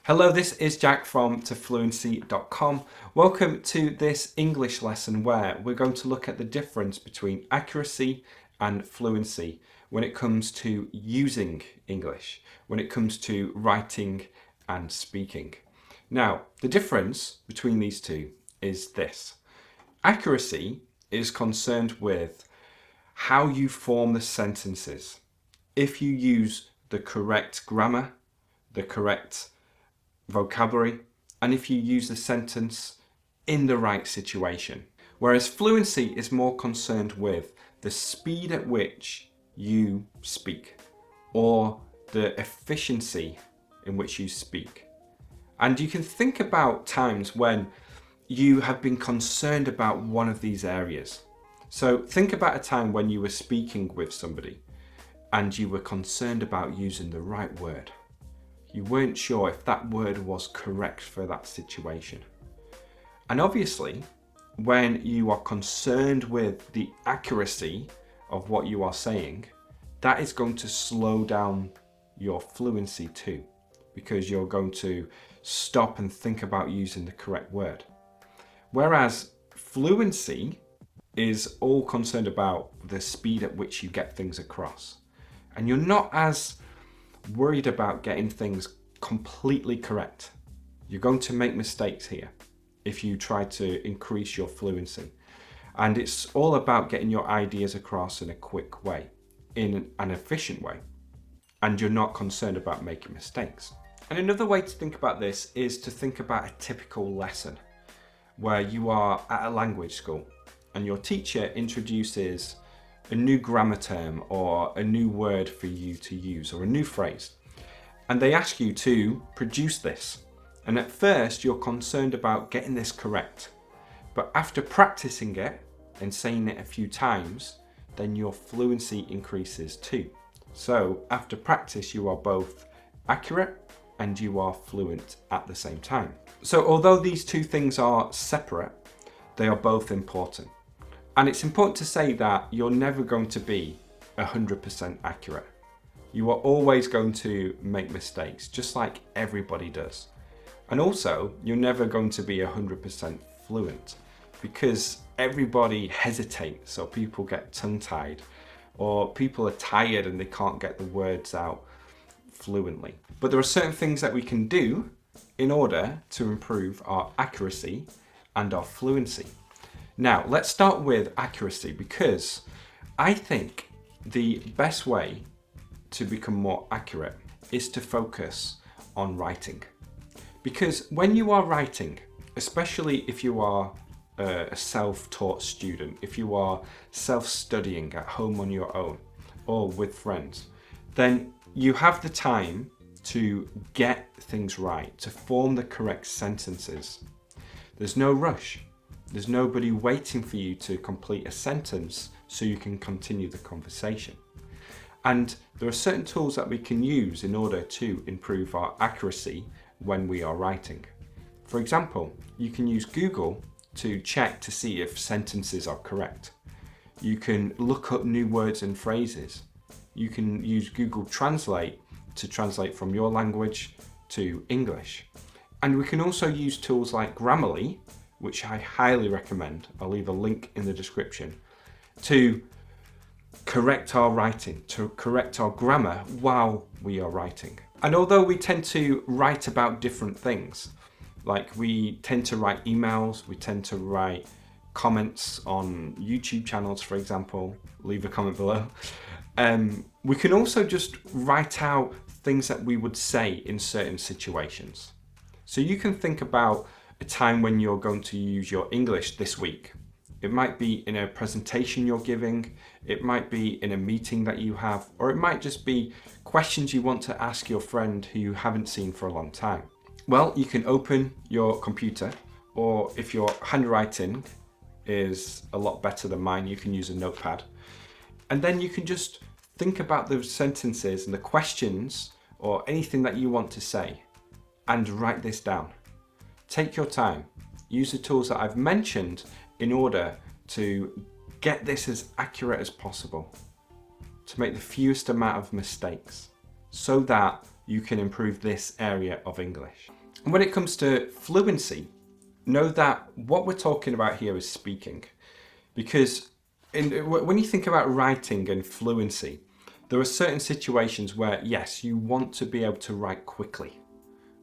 Hello, this is Jack from tofluency.com. Welcome to this English lesson where we're going to look at the difference between accuracy and fluency when it comes to using English, when it comes to writing and speaking. Now, the difference between these two is this. Accuracy is concerned with how you form the sentences. If you use the correct grammar, the correct vocabulary, and if you use the sentence in the right situation. Whereas fluency is more concerned with the speed at which you speak or the efficiency in which you speak. And you can think about times when you have been concerned about one of these areas. So think about a time when you were speaking with somebody and you were concerned about using the right word. You weren't sure if that word was correct for that situation. And obviously, when you are concerned with the accuracy of what you are saying, that is going to slow down your fluency too, because you're going to stop and think about using the correct word. Whereas fluency is all concerned about the speed at which you get things across. And you're not as worried about getting things completely correct. You're going to make mistakes here if you try to increase your fluency. And it's all about getting your ideas across in a quick way, in an efficient way. And you're not concerned about making mistakes. And another way to think about this is to think about a typical lesson where you are at a language school and your teacher introduces a new grammar term or a new word for you to use or a new phrase. And they ask you to produce this. And at first you're concerned about getting this correct. But after practicing it and saying it a few times, then your fluency increases too. So after practice you are both accurate and you are fluent at the same time. So although these two things are separate, they are both important. And it's important to say that you're never going to be 100% accurate. You are always going to make mistakes, just like everybody does. And also, you're never going to be 100% fluent because everybody hesitates or people get tongue-tied or people are tired and they can't get the words out fluently. But there are certain things that we can do in order to improve our accuracy and our fluency. Now, let's start with accuracy because I think the best way to become more accurate is to focus on writing. Because when you are writing, especially if you are a self-taught student, if you are self-studying at home on your own or with friends, then you have the time to get things right, to form the correct sentences. There's no rush. There's nobody waiting for you to complete a sentence so you can continue the conversation. And there are certain tools that we can use in order to improve our accuracy when we are writing. For example, you can use Google to check to see if sentences are correct. You can look up new words and phrases. You can use Google Translate to translate from your language to English. And we can also use tools like Grammarly, which I highly recommend. I'll leave a link in the description, to correct our writing, to correct our grammar while we are writing. And although we tend to write about different things, like we tend to write emails, we tend to write comments on YouTube channels, for example, leave a comment below. We can also just write out things that we would say in certain situations. So you can think about a time when you're going to use your English this week. It might be in a presentation you're giving, it might be in a meeting that you have, or it might just be questions you want to ask your friend who you haven't seen for a long time. Well, you can open your computer, or if your handwriting is a lot better than mine, you can use a notepad. And then you can just think about those sentences and the questions or anything that you want to say and write this down. Take your time. Use the tools that I've mentioned in order to get this as accurate as possible, to make the fewest amount of mistakes so that you can improve this area of English. And when it comes to fluency, know that what we're talking about here is speaking. Because when you think about writing and fluency, there are certain situations where, yes, you want to be able to write quickly,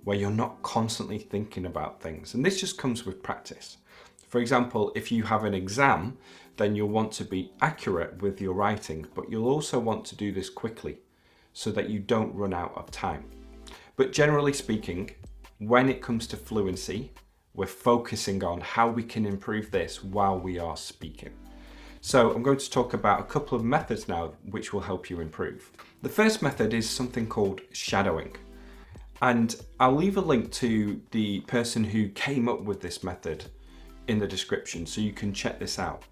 where you're not constantly thinking about things. And this just comes with practice. For example, if you have an exam, then you'll want to be accurate with your writing, but you'll also want to do this quickly so that you don't run out of time. But generally speaking, when it comes to fluency, we're focusing on how we can improve this while we are speaking. So I'm going to talk about a couple of methods now which will help you improve. The first method is something called shadowing. And I'll leave a link to the person who came up with this method in the description so you can check this out.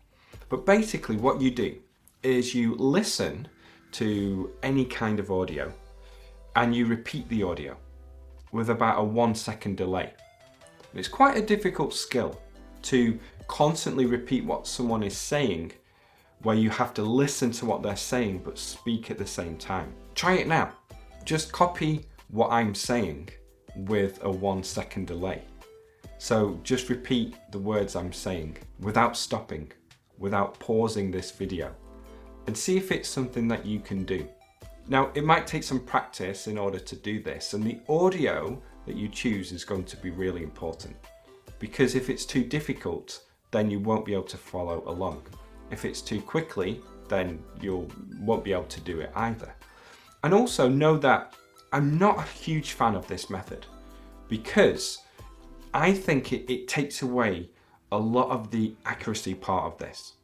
But basically what you do is you listen to any kind of audio and you repeat the audio with about a 1 second delay. It's quite a difficult skill to constantly repeat what someone is saying, where you have to listen to what they're saying but speak at the same time. Try it now. Just copy what I'm saying with a 1 second delay. So just repeat the words I'm saying without stopping, without pausing this video, and see if it's something that you can do. Now, it might take some practice in order to do this, and the audio that you choose is going to be really important, because if it's too difficult, then you won't be able to follow along. If it's too quickly, then you won't be able to do it either. And also know that I'm not a huge fan of this method, because I think it takes away a lot of the accuracy part of this.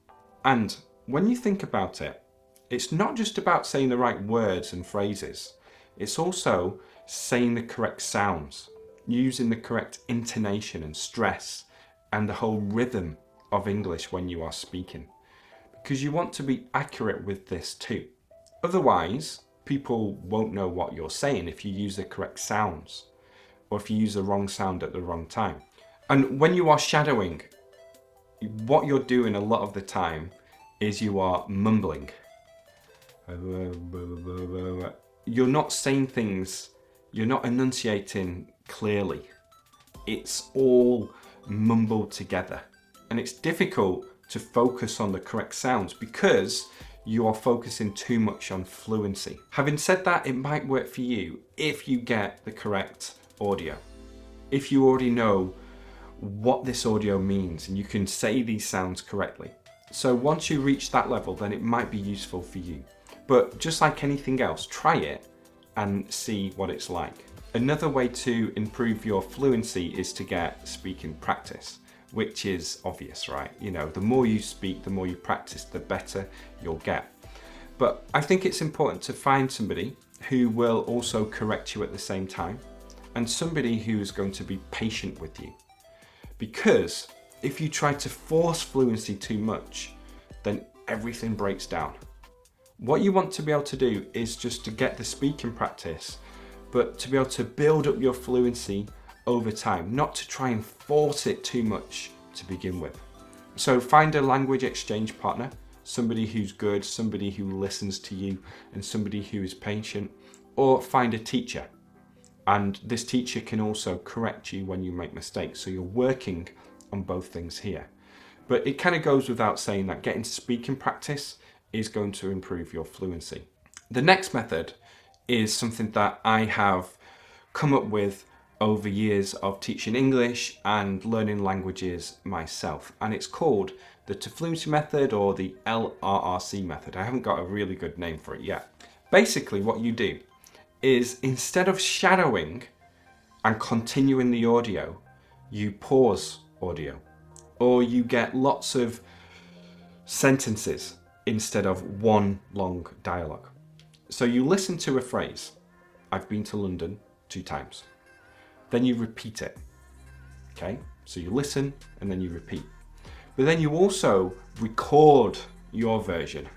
And when you think about it, it's not just about saying the right words and phrases. It's also saying the correct sounds, using the correct intonation and stress, and the whole rhythm of English when you are speaking. Because you want to be accurate with this too. Otherwise, people won't know what you're saying if you use the correct sounds, or if you use the wrong sound at the wrong time. And when you are shadowing, what you're doing a lot of the time is you are mumbling. You're not saying things, you're not enunciating clearly. It's all mumbled together. And it's difficult to focus on the correct sounds because you are focusing too much on fluency. Having said that, it might work for you if you get the correct audio. If you already know what this audio means and you can say these sounds correctly. So once you reach that level, then it might be useful for you. But just like anything else, try it and see what it's like. Another way to improve your fluency is to get speaking practice, which is obvious, right? You know, the more you speak, the more you practice, the better you'll get. But I think it's important to find somebody who will also correct you at the same time, and somebody who is going to be patient with you. Because if you try to force fluency too much, then everything breaks down. What you want to be able to do is just to get the speaking practice, but to be able to build up your fluency over time, not to try and force it too much to begin with. So find a language exchange partner, somebody who's good, somebody who listens to you, and somebody who is patient, or find a teacher. And this teacher can also correct you when you make mistakes. So you're working on both things here. But it kind of goes without saying that getting speaking practice is going to improve your fluency. The next method is something that I have come up with over years of teaching English and learning languages myself. And it's called the Fluency method or the LRRC method. I haven't got a really good name for it yet. Basically what you do is instead of shadowing and continuing the audio, you pause audio, or you get lots of sentences instead of one long dialogue. So you listen to a phrase, I've been to London 2 times. Then you repeat it, okay? So you listen and then you repeat. But then you also record your version.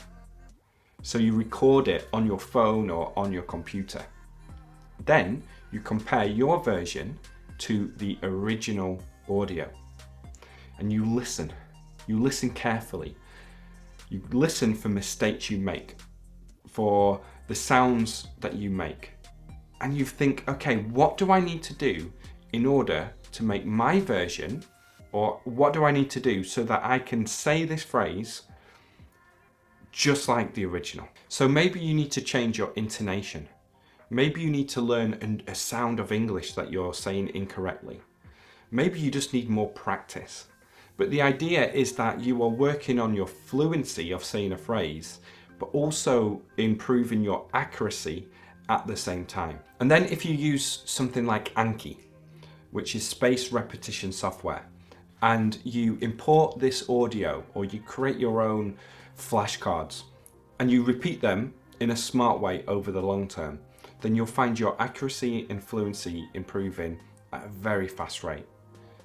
So you record it on your phone or on your computer. Then you compare your version to the original audio. And you listen. You listen carefully. You listen for mistakes you make, for the sounds that you make. and you think, okay, what do I need to do in order to make my version, or what do I need to do so that I can say this phrase just like the original? So maybe you need to change your intonation. Maybe you need to learn a sound of English that you're saying incorrectly. Maybe you just need more practice. But the idea is that you are working on your fluency of saying a phrase, but also improving your accuracy at the same time. And then if you use something like Anki, which is spaced repetition software, and you import this audio, or you create your own flashcards and you repeat them in a smart way over the long term, then you'll find your accuracy and fluency improving at a very fast rate,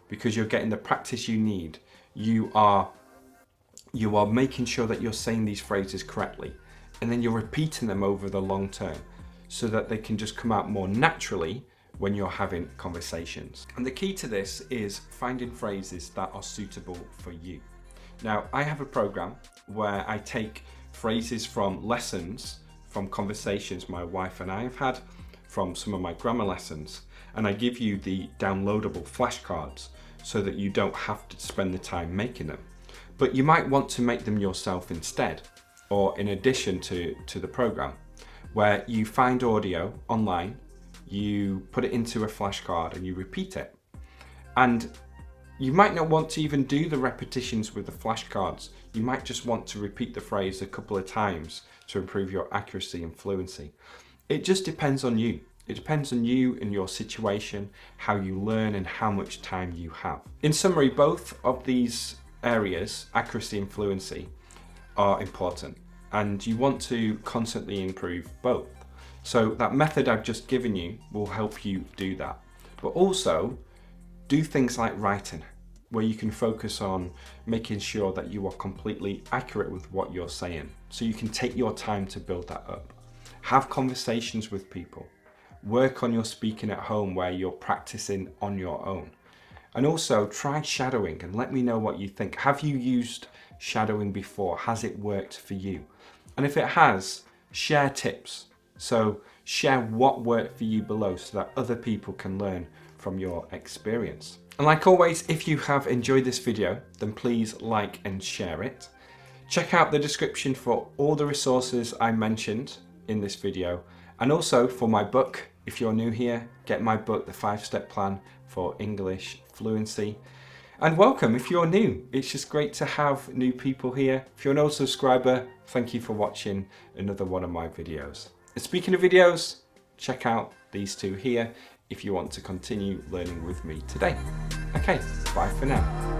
because you're getting the practice you need. You are making sure that you're saying these phrases correctly, and then you're repeating them over the long term so that they can just come out more naturally when you're having conversations. And the key to this is finding phrases that are suitable for you. Now, I have a program where I take phrases from lessons, from conversations my wife and I have had, from some of my grammar lessons, and I give you the downloadable flashcards so that you don't have to spend the time making them. But you might want to make them yourself instead, or in addition to the program, where you find audio online, you put it into a flashcard and you repeat it. And you might not want to even do the repetitions with the flashcards. You might just want to repeat the phrase a couple of times to improve your accuracy and fluency. It just depends on you. It depends on you and your situation, how you learn and how much time you have. In summary, both of these areas, accuracy and fluency, are important, and you want to constantly improve both. So that method I've just given you will help you do that. But also do things like writing, where you can focus on making sure that you are completely accurate with what you're saying. So you can take your time to build that up. Have conversations with people. Work on your speaking at home where you're practicing on your own. And also try shadowing and let me know what you think. Have you used shadowing before? Has it worked for you? And if it has, share tips. So share what worked for you below so that other people can learn from your experience. And like always, if you have enjoyed this video, then please like and share it. Check out the description for all the resources I mentioned in this video, and also for my book. If you're new here, get my book, The 5-Step Plan for English Fluency. And welcome if you're new. It's just great to have new people here. If you're an old subscriber, thank you for watching another one of my videos. And speaking of videos, check out these two here if you want to continue learning with me today. Okay, bye for now.